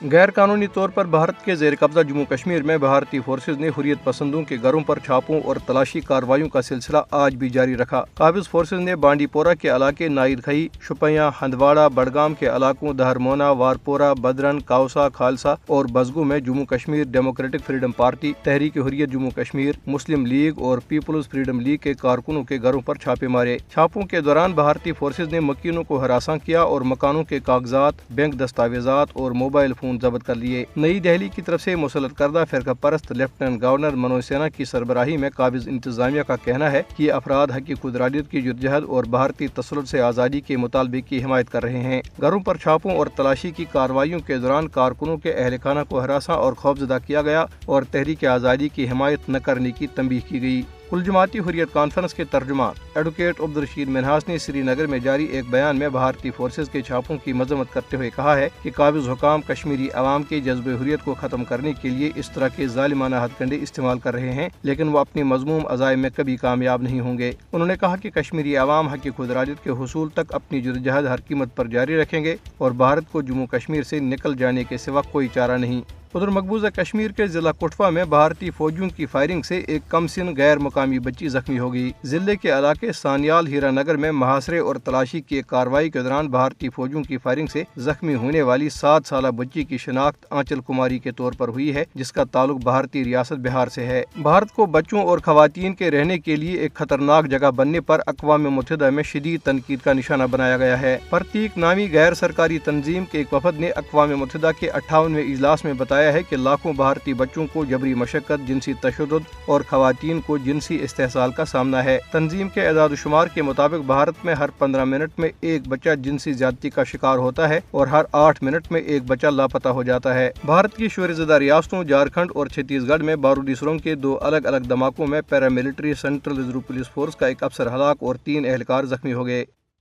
गैर कानूनी तौर पर भारत के जेर कब्जा जम्मू कश्मीर में भारतीय फोर्सेज ने हुर्रियत पसंदों के घरों पर छापों और तलाशी कार्रवाइयों का सिलसिला आज भी जारी रखा। काबिज फोर्सेज ने बांडीपोरा के इलाके नाइद खई, शुपियां, हंदवाड़ा, बडगाम के इलाकों दहरमोना, वारपोरा, बदरन, काउसा, खालसा और बजगू में Jammu Kashmir democratic freedom party, Tehreek Hurriyat Jammu Kashmir, Muslim league और पीपल्स फ्रीडम लीग के कारकुनों के घरों पर छापे मारे। छापों के दौरान भारतीय फोर्सेज ने मकीनों को हरासा किया और मकानों के कागजात, बैंक दस्तावेजात और मोबाइल फोन जब्त कर लिए। नई दिल्ली की तरफ से मुसल्लत करदा फिरका परस्त लेफ्टिनेंट गवर्नर मनोज सिन्हा की सरबराही में काबिज इंतजामिया का कहना है कि अफराद हक़ खुदरादियत की जद्दोजहद और भारतीय तसल्लुत से आज़ादी के मुतालबे की हिमायत कर रहे हैं। घरों पर छापों और तलाशी की कार्रवाइयों के दौरान कारकुनों के अहल खाना को हरासा और खौफजदा किया गया और तहरीक आज़ादी की हिमायत न करने की तंबीह की गई। कुल जमाती हुर्रियत कॉन्फ्रेंस के तर्जुमान एडवोकेट अब्दुल-रशीद मिन्हास ने श्रीनगर में जारी एक बयान में भारतीय फोर्सेज के छापों की मजम्मत करते हुए कहा है कि काबिज हुकाम कश्मीरी अवाम के जज्बे हुर्रियत को खत्म करने के लिए इस तरह के जालिमाना हथकंडे इस्तेमाल कर रहे हैं, लेकिन वो अपनी मजमूम अज़ाइम में कभी कामयाब नहीं होंगे। उन्होंने कहा कि कश्मीरी अवाम हक़ खुदरादियत के हुसूल तक अपनी जद्दोजहद हर कीमत पर जारी रखेंगे और भारत को जम्मू कश्मीर से निकल जाने के सिवा कोई चारा नहीं। उधर मकबूजा कश्मीर के जिला कुटवा में भारतीय फौजियों की फायरिंग से एक कमसिन गैर मुकामी बच्ची जख्मी हो गई। जिले के इलाके सानियाल हीरानगर में मुहासरे और तलाशी की कार्रवाई के दौरान भारतीय फौजियों की फायरिंग से जख्मी होने वाली 7 साल बच्ची की शिनाख्त आंचल कुमारी के तौर पर हुई है, जिसका ताल्लुक भारतीय रियासत बिहार से है। भारत को बच्चों और खवातीन के रहने के लिए एक खतरनाक जगह बनने पर अक़वाम मुत्तहिदा में शदीद तनकीद का निशाना बनाया गया है। प्रतीक नामी गैर सरकारी तंजीम के एक वफद ने अक़वाम मुत्तहिदा के 58वें इजलास में बताया है कि लाखों भारतीय बच्चों को जबरी मशक्कत, जिनसी तशद्दुद और खवातीन को जिनसी इस्तेहसाल का सामना है। तंजीम के एजाद-ओ-शुमार के मुताबिक भारत में हर 15 मिनट में एक बच्चा जिनसी ज्यादती का शिकार होता है और हर 8 मिनट में एक बच्चा लापता हो जाता है। भारत की शोरज़दा रियासतों झारखंड और छत्तीसगढ़ में बारूदी सुरंग के 2 अलग अलग धमाकों में paramilitary central reserve police force का एक अफसर हलाक और 3 एहलकार जख्मी हो गए।